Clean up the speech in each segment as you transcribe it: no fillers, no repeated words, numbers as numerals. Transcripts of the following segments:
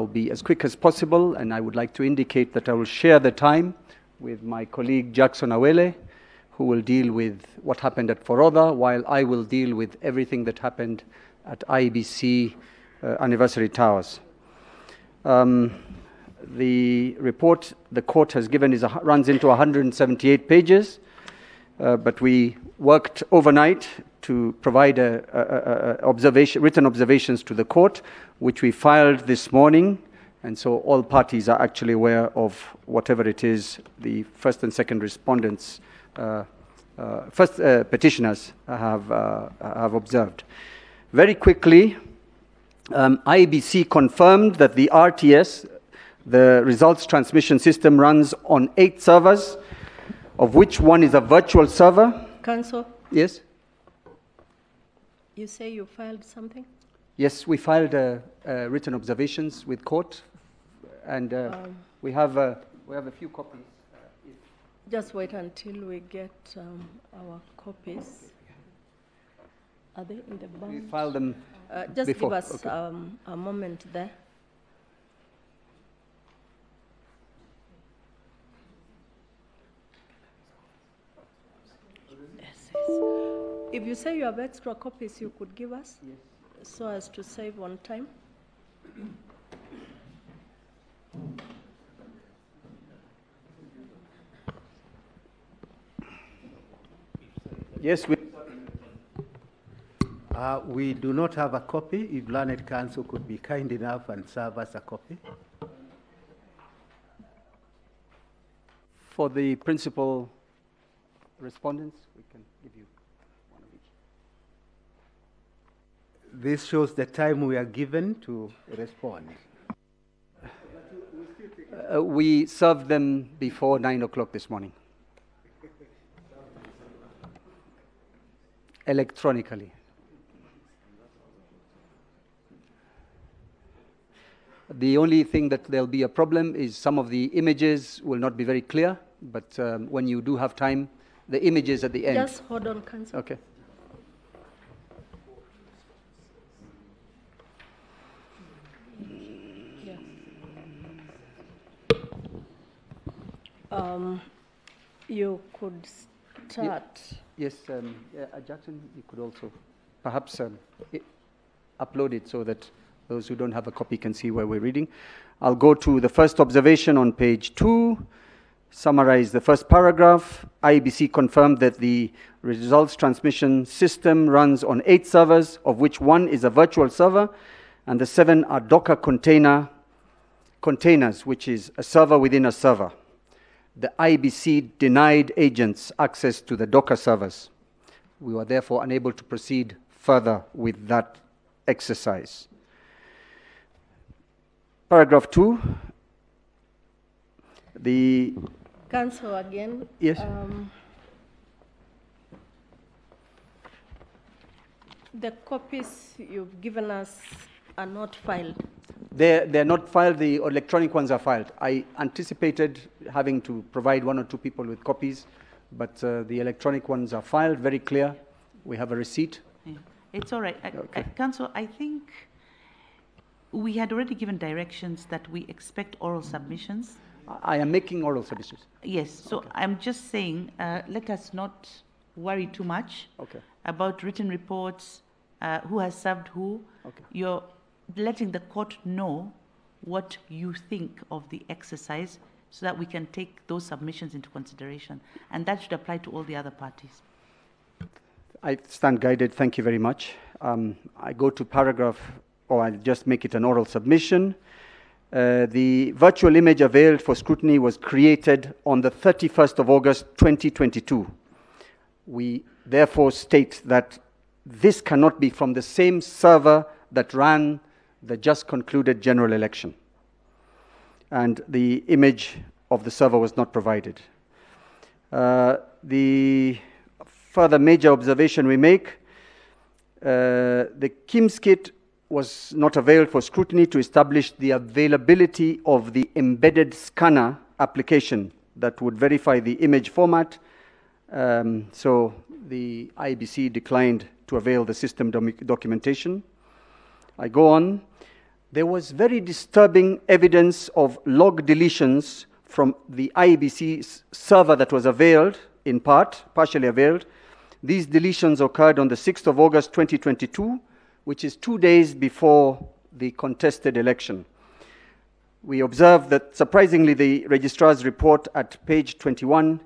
I'll be as quick as possible, and I would like to indicate that I will share the time with my colleague Jackson Awele, who will deal with what happened at Forodha, while I will deal with everything that happened at Iebc Anniversary Towers. The report the court has given runs into 178 pages, but we worked overnight to provide written observations to the court, which we filed this morning, and so all parties are actually aware of whatever it is the first and second respondents, petitioners have observed. Very quickly, Iebc confirmed that the RTS, the results transmission system, runs on 8 servers, of which one is a virtual server. Counsel? Yes? You say you filed something? Yes, we filed written observations with court, and we have a few copies. Just wait until we get our copies. Are they in the bound? We filed them just before. Give us Okay. A moment there. If you say you have extra copies, you could give us, yes, so as to save on time. Yes, we do not have a copy. If Learned Counsel could be kind enough and serve us a copy. for the principal respondents, we can give you one of each. This shows the time we are given to respond. We served them before 9 o'clock this morning. Electronically. The only thing that there'll be a problem is some of the images will not be very clear, but when you do have time, the images at the end. Just hold on, Counsel. Okay. You could start. Yes, Jackson, you could also perhaps upload it so that those who don't have a copy can see where we're reading. I'll go to the first observation on page 2, summarize the first paragraph. Iebc confirmed that the results transmission system runs on 8 servers, of which 1 is a virtual server, and the 7 are Docker containers, which is a server within a server. The Iebc denied agents access to the Docker servers. We were therefore unable to proceed further with that exercise. Paragraph 2. The Counsel again. Yes. The copies you've given us are not filed. They're not filed, the electronic ones are filed. I anticipated having to provide 1 or 2 people with copies, but the electronic ones are filed, very clear. We have a receipt. Yeah. It's all right. Okay. Counsel, I think we had already given directions that we expect oral submissions. I am making oral submissions. Yes, so okay. I'm just saying, let us not worry too much about written reports, who has served who. Okay. You're letting the court know what you think of the exercise so that we can take those submissions into consideration. And that should apply to all the other parties. I stand guided. Thank you very much. I go to paragraph, or I'll just make it an oral submission. The virtual image availed for scrutiny was created on the 31st of August, 2022. We therefore state that this cannot be from the same server that ran the just concluded general election. And the image of the server was not provided. The further major observation we make, the KIMS kit was not availed for scrutiny to establish the availability of the embedded scanner application that would verify the image format. So the Iebc declined to avail the system documentation. I go on. there was very disturbing evidence of log deletions from the Iebc server that was availed, in part, partially availed. These deletions occurred on the 6th of August 2022, which is 2 days before the contested election. We observed that, surprisingly, the registrar's report at page 21,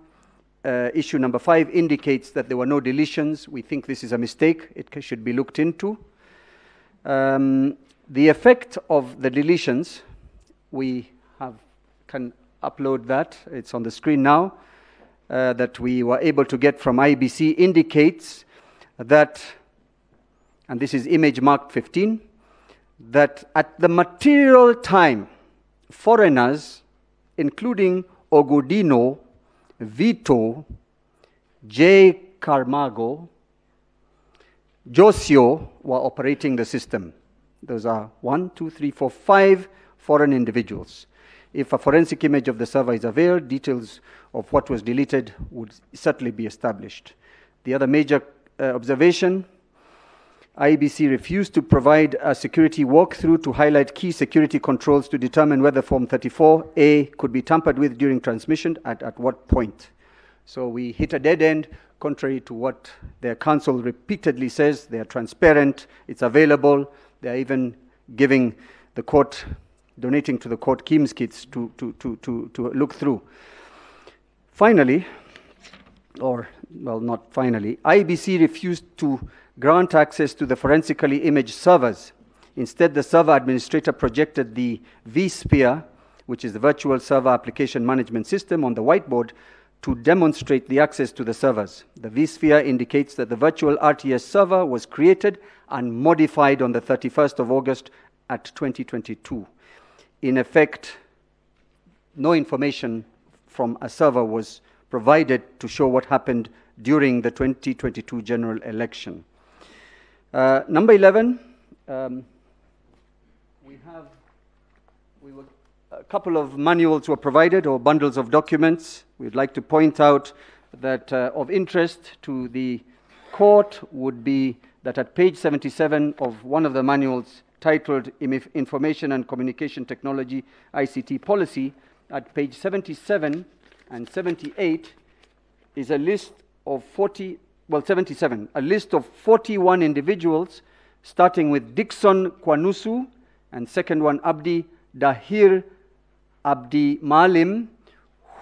issue number 5, indicates that there were no deletions. We think this is a mistake. It should be looked into. The effect of the deletions, we can upload that. It's on the screen now, that we were able to get from Iebc, indicates that, and this is image marked 15, that at the material time, foreigners, including Ogudino, Vito, J. Carmago, Josio, were operating the system. Those are 5 foreign individuals. If a forensic image of the server is availed, details of what was deleted would certainly be established. The other major observation, Iebc refused to provide a security walkthrough to highlight key security controls to determine whether Form 34A could be tampered with during transmission at what point. So we hit a dead end, contrary to what their counsel repeatedly says. They are transparent, it's available. They are even giving the court, donating to the court KIMS kits to look through. Finally, or well, not finally, Iebc refused to grant access to the forensically imaged servers. Instead, the server administrator projected the vSphere, which is the Virtual Server Application Management System, on the whiteboard to demonstrate the access to the servers. The vSphere indicates that the virtual RTS server was created and modified on the 31st of August at 2022. In effect, no information from a server was provided to show what happened during the 2022 general election. Number 11, a couple of manuals were provided, or bundles of documents. We'd like to point out that of interest to the court would be that at page 77 of one of the manuals titled Information and Communication Technology ICT Policy, at page 77 and 78 is a list of 77, a list of 41 individuals, starting with Dixon Kwanusu, and second one Abdi Dahir Abdi Malim,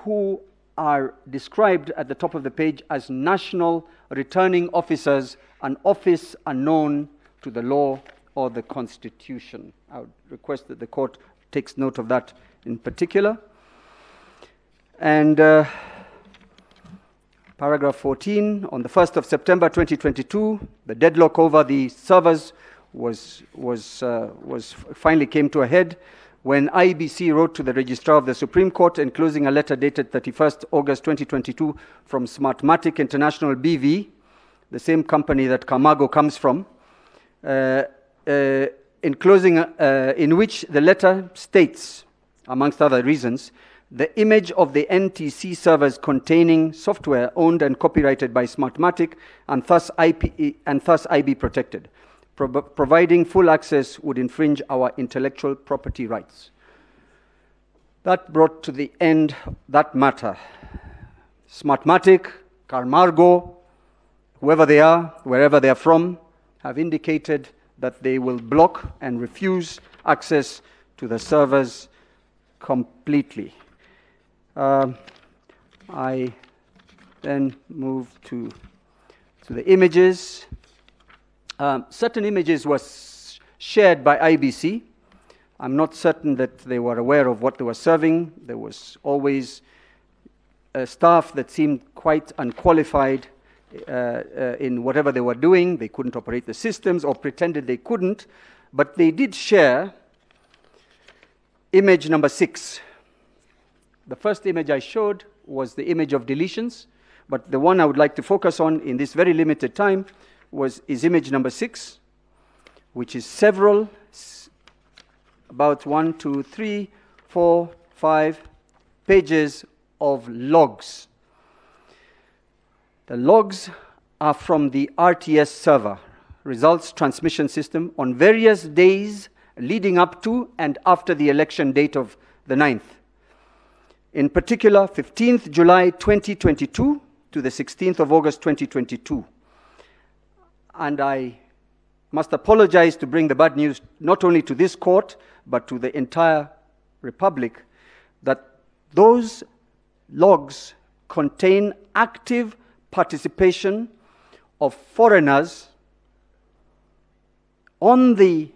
who are described at the top of the page as national returning officers, an office unknown to the law or the Constitution. I would request that the court takes note of that in particular. And paragraph 14, on the 1st of September 2022, the deadlock over the servers finally came to a head when Iebc wrote to the Registrar of the Supreme Court enclosing a letter dated 31st August 2022 from Smartmatic International BV, the same company that Carmago comes from, enclosing in which the letter states, amongst other reasons, the image of the NTC servers containing software owned and copyrighted by Smartmatic and thus IP protected. Providing full access would infringe our intellectual property rights. That brought to the end that matter. Smartmatic, Carmago, whoever they are, wherever they are from, have indicated that they will block and refuse access to the servers completely. I then move to the images. Certain images were shared by Iebc. I'm not certain that they were aware of what they were serving. There was always a staff that seemed quite unqualified in whatever they were doing. They couldn't operate the systems or pretended they couldn't, but they did share image number 6. The first image I showed was the image of deletions, but the one I would like to focus on in this very limited time is image number 6, which is several, about 1, 2, 3, 4, 5 pages of logs. The logs are from the RTS server, results transmission system, on various days leading up to and after the election date of the 9th. In particular, 15th July 2022 to the 16th of August 2022. And I must apologize to bring the bad news not only to this court, but to the entire Republic, that those logs contain active participation of foreigners on the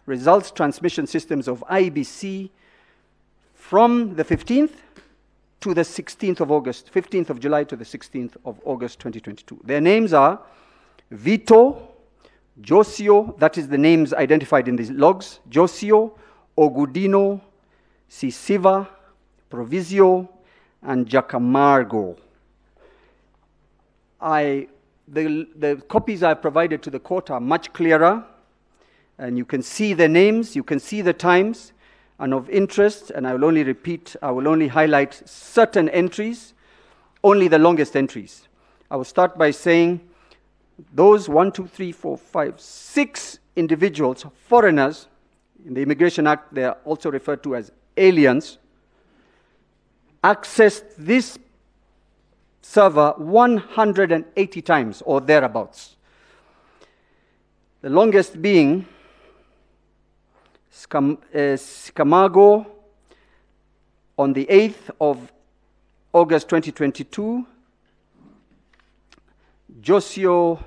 results transmission systems of Iebc from the 15th to the 16th of August, 15th of July to the 16th of August 2022. Their names are Vito, Josio, that is the names identified in these logs, Josio, Ogudino, Sisiva, Provisio, and Jacamargo. The copies I provided to the court are much clearer, and you can see the names, you can see the times, and of interest, and I will only highlight certain entries, only the longest entries. I will start by saying those 6 individuals, foreigners, in the Immigration Act, they are also referred to as aliens, accessed this server 180 times or thereabouts. The longest being Scamago on the 8th of August 2022, Josio,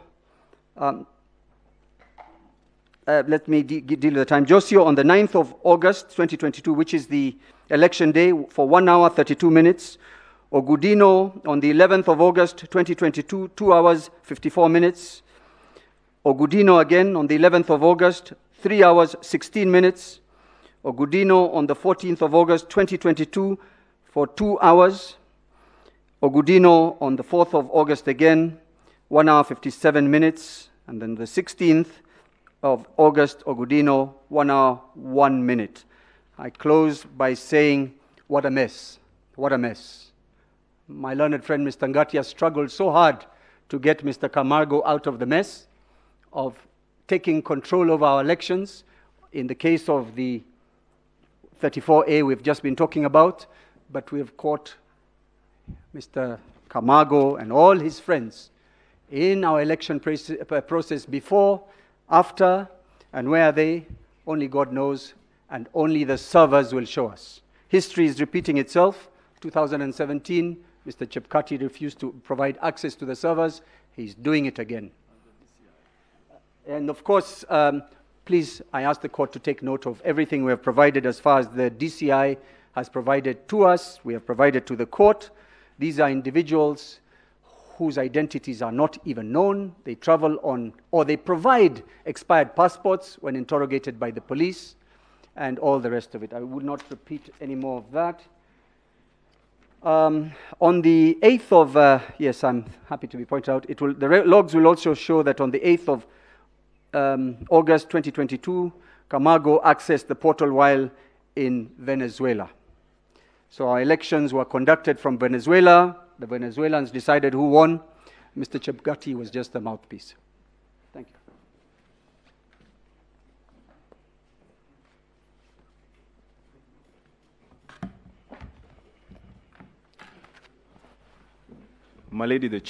let me deal with the time. Josio on the 9th of August 2022, which is the election day, for 1 hour 32 minutes. Ogudino on the 11th of August 2022, 2 hours 54 minutes. Ogudino again on the 11th of August, 3 hours 16 minutes. Ogudino on the 14th of August 2022 for 2 hours. Ogudino on the 4th of August again, 1 hour 57 minutes. And then the 16th of August, Ogudino, 1 hour 1 minute. I close by saying, what a mess, what a mess. My learned friend Mr. Ngatia struggled so hard to get Mr. Camargo out of the mess of taking control of our elections in the case of the 34A we've just been talking about, but we have caught Mr. Camargo and all his friends in our election process before, after, and where are they? Only God knows, and only the servers will show us. History is repeating itself. 2017, Mr. Chepkati refused to provide access to the servers. He's doing it again. And of course, please, I ask the court to take note of everything we have provided as far as the DCI has provided to us, we have provided to the court. These are individuals whose identities are not even known. They travel on, or they provide expired passports when interrogated by the police, and all the rest of it. I would not repeat any more of that. On the 8th of, yes, I'm happy to be pointed out, the logs will also show that on the 8th of August 2022, Camargo accessed the portal while in Venezuela. So our elections were conducted from Venezuela. The Venezuelans decided who won. Mr. Chepkati was just a mouthpiece. Thank you. My lady, the